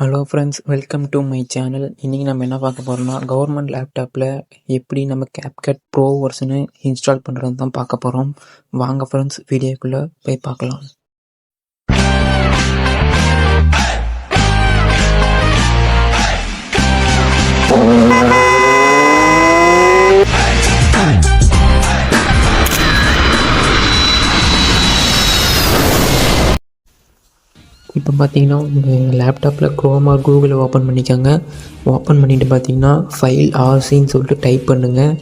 Hello friends, welcome to my channel. இன்றைக்கி நம்ம என்ன பார்க்க போகிறோம்னா, கவர்மெண்ட் லேப்டாப்பில் எப்படி நம்ம கேப்கட் ப்ரோ வெர்ஷனு இன்ஸ்டால் பண்ணுறது தான் பார்க்க போகிறோம். வாங்க ஃப்ரெண்ட்ஸ், வீடியோக்குள்ளே போய் பார்க்கலாம். இப்போ பார்த்தீங்கன்னா உங்கள் லேப்டாப்பில் க்ரோம் ஆர் கூகுளை ஓப்பன் பண்ணிக்கோங்க. ஓப்பன் பண்ணிவிட்டு பார்த்தீங்கன்னா ஃபைல் ஆர்சின்னு சொல்லிட்டு டைப் பண்ணுங்கள்.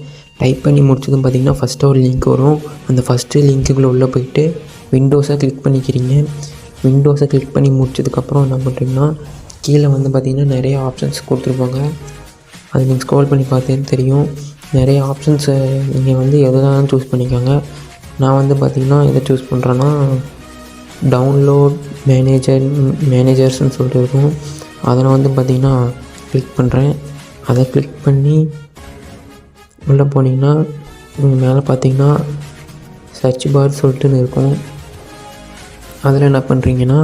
டைப் பண்ணி முடிச்சதும் பார்த்தீங்கன்னா ஃபஸ்ட்டு ஒரு லிங்க் வரும். அந்த ஃபஸ்ட்டு லிங்க்குள்ளே உள்ளே போய்ட்டு விண்டோஸை கிளிக் பண்ணிக்கிறீங்க. விண்டோஸை கிளிக் பண்ணி முடிச்சதுக்கப்புறம் என்ன பண்ணுறீங்கன்னா, கீழே வந்து பார்த்திங்கன்னா நிறைய ஆப்ஷன்ஸ் கொடுத்துருப்பாங்க. அது நீங்கள் ஸ்க்ரோல் பண்ணி பார்த்தேன்னு தெரியும். நிறைய ஆப்ஷன்ஸை நீங்கள் வந்து எதுதான் சூஸ் பண்ணிக்கோங்க. நான் வந்து பார்த்திங்கன்னா எதை சூஸ் பண்ணுறேன்னா, டவுன்லோட் மேனேஜர்ஸ்னு சொல்லிட்டு இருக்கும். அதில் வந்து பார்த்திங்கன்னா கிளிக் பண்ணுறேன். அதை கிளிக் பண்ணி உள்ளே போனீங்கன்னா மேலே பார்த்திங்கன்னா சர்ச் பார் சொல்லிட்டுன்னு இருக்கும். அதில் என்ன பண்ணுறீங்கன்னா,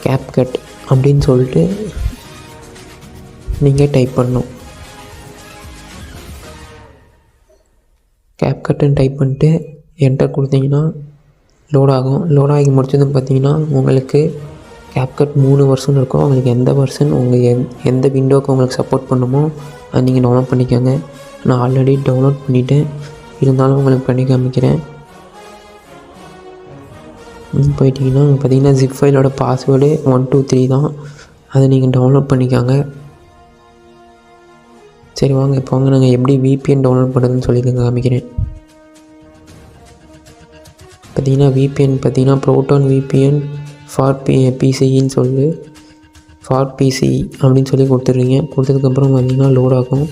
கேப்கட் அப்படின்னு சொல்லிட்டு நீங்கள் டைப் பண்ணணும். கேப்கட்டுன்னு டைப் பண்ணிட்டு என்டர் கொடுத்தீங்கன்னா லோட் ஆகும். லோட் ஆகி முடிச்சதும் பார்த்தீங்கன்னா உங்களுக்கு கேப்கட் 3 வெர்ஷன் இருக்கும். உங்களுக்கு எந்த வெர்ஷன் எந்த விண்டோவுக்கு உங்களுக்கு சப்போர்ட் பண்ணுமோ அதை நீங்கள் டவுன்லோட் பண்ணிக்கோங்க. நான் ஆல்ரெடி டவுன்லோட் பண்ணிவிட்டேன், இருந்தாலும் உங்களுக்கு பண்ணி காமிக்கிறேன். போயிட்டிங்கன்னா பார்த்தீங்கன்னா ஜிப் ஃபைலோட பாஸ்வேர்டு 123 தான். அதை நீங்கள் டவுன்லோட் பண்ணிக்கோங்க. சரி வாங்க, இப்போ வாங்க நாங்கள் எப்படி VPN டவுன்லோட் பண்ணுறதுன்னு சொல்லி காமிக்கிறேன். பார்த்தீங்கன்னா VPN பார்த்தீங்கன்னா ப்ரோட்டான் VPN ஃபார் PCன்னு சொல்லி ஃபார் PC அப்படின்னு சொல்லி கொடுத்துட்றீங்க. கொடுத்ததுக்கப்புறம் பார்த்தீங்கன்னா லோட் ஆகும்.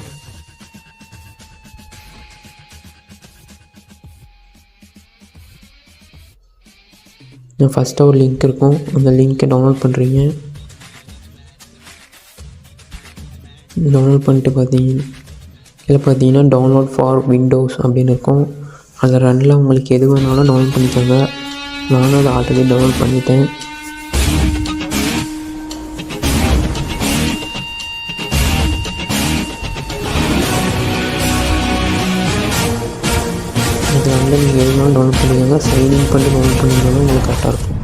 ஃபஸ்ட்டாக ஒரு லிங்க் இருக்கும், அந்த லிங்க்கை டவுன்லோட் பண்ணுறீங்க. டவுன்லோட் பண்ணிட்டு பார்த்தீங்கன்னா டவுன்லோட் ஃபார் விண்டோஸ் அப்படின்னு இருக்கும். அதில் ரெண்டில் உங்களுக்கு எது வேணாலும் டவுன்லோட் பண்ணிக்கோங்க. நானும் அதை ஆல்ரெடி டவுன்லோட் பண்ணிட்டேன். இது வந்து நீங்கள் எது வேணாலும் டவுன்லோட் பண்ணிக்கோங்க. சைன்இன் பண்ணி டவுன்லோட் பண்ணிக்கோங்க, உங்களுக்கு கரெக்டாக இருக்கும்.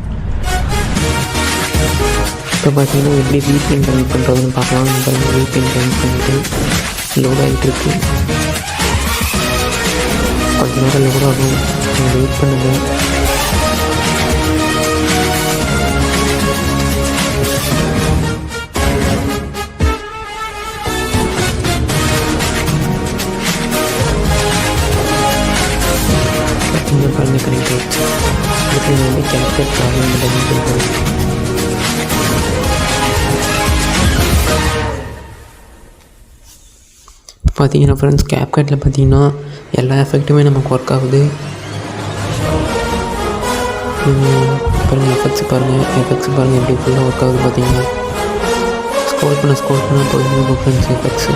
இப்போ பார்த்தீங்கன்னா எப்படி VPN கனெக்ட் பண்ணுறதுன்னு பார்க்கலாம். VPN கனெக்ட் பண்ணிவிட்டு லோட் ஆகிட்டு இருக்குது. கொஞ்ச நேரம் லோட் ஆகும், வெயிட் பண்ணுங்கள். பாருங்கள், கனெக்ட் ஆகிடுச்சு. அடுத்து நீங்கள் வந்து கேப்கட் ப்ராப்ளம் பண்ணுறது. பார்த்தீங்கன்னா ஃப்ரெண்ட்ஸ், கேப்கட்டில் பார்த்தீங்கன்னா எல்லா எஃபெக்ட்டுமே நமக்கு ஒர்க் ஆகுது. பாருங்கள், எஃபெக்ட்ஸ் பாருங்கள் எப்படி ஃபுல்லாக ஒர்க் ஆகுது. பார்த்தீங்கன்னா ஸ்க்ரோல் பண்ண போயிருந்தோம் ஃப்ரெண்ட்ஸ். எஃபெக்ட்ஸு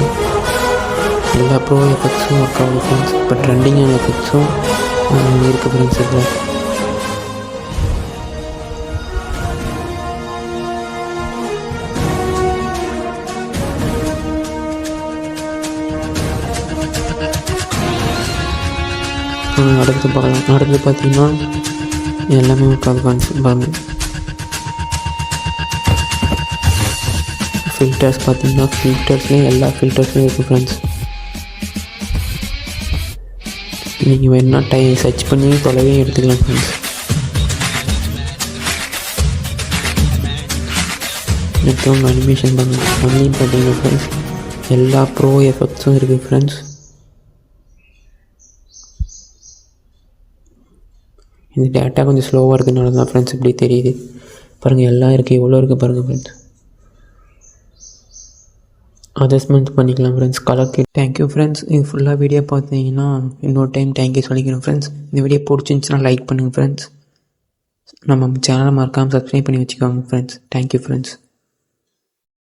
எல்லா ப்ரோ எஃபெக்ட்ஸும் ஒர்க் ஆகுது ஃப்ரெண்ட்ஸ். இப்போ ட்ரெண்டிங்கான எஃபெக்ட்ஸும் இருக்குது ஃப்ரெண்ட்ஸ். இதில் அடுத்து பார்க்கலாம். அடுத்து பார்த்தீங்கன்னா எல்லாமே உட்காந்து பாருங்கள். ஃபில்டர்ஸ் பார்த்தீங்கன்னா ஃபில்டர்ஸ்லேயும் எல்லா ஃபில்டர்ஸ்லையும் இருக்குது ஃப்ரெண்ட்ஸ். நீங்கள் வேணா சர்ச் பண்ணி தொலைவே எடுத்துக்கலாம் ஃப்ரெண்ட்ஸ். அடுத்து உங்கள் அனிமேஷன் பண்ணுங்கள். அங்கேயும் பார்த்தீங்கன்னா ஃப்ரெண்ட்ஸ் எல்லா ப்ரோ எஃபெக்ட்ஸும் இருக்குது ஃப்ரெண்ட்ஸ். இந்த டேட்டா கொஞ்சம் ஸ்லோவாக இருக்கிறதுனால தான் ஃப்ரெண்ட்ஸ் இப்படி தெரியுது. பாருங்கள், எல்லாம் இருக்குது, எவ்வளோ இருக்குது பாருங்கள் ஃப்ரெண்ட்ஸ். அட்ஜஸ்ட்மெண்ட் பண்ணிக்கலாம் ஃப்ரெண்ட்ஸ். கலருக்கு தேங்க்யூ ஃப்ரெண்ட்ஸ். இது ஃபுல்லாக வீடியோ பார்த்தீங்கன்னா இன்னொரு டைம் தேங்க்யூ சொல்லிக்கிறேன் ஃப்ரெண்ட்ஸ். இந்த வீடியோ பிடிச்சிருந்துச்சுன்னா லைக் பண்ணுங்கள் ஃப்ரெண்ட்ஸ். நம்ம சேனலை மறக்காமல் சப்ஸ்கிரைப் பண்ணி வச்சுக்கோங்க ஃப்ரெண்ட்ஸ். Thank you friends.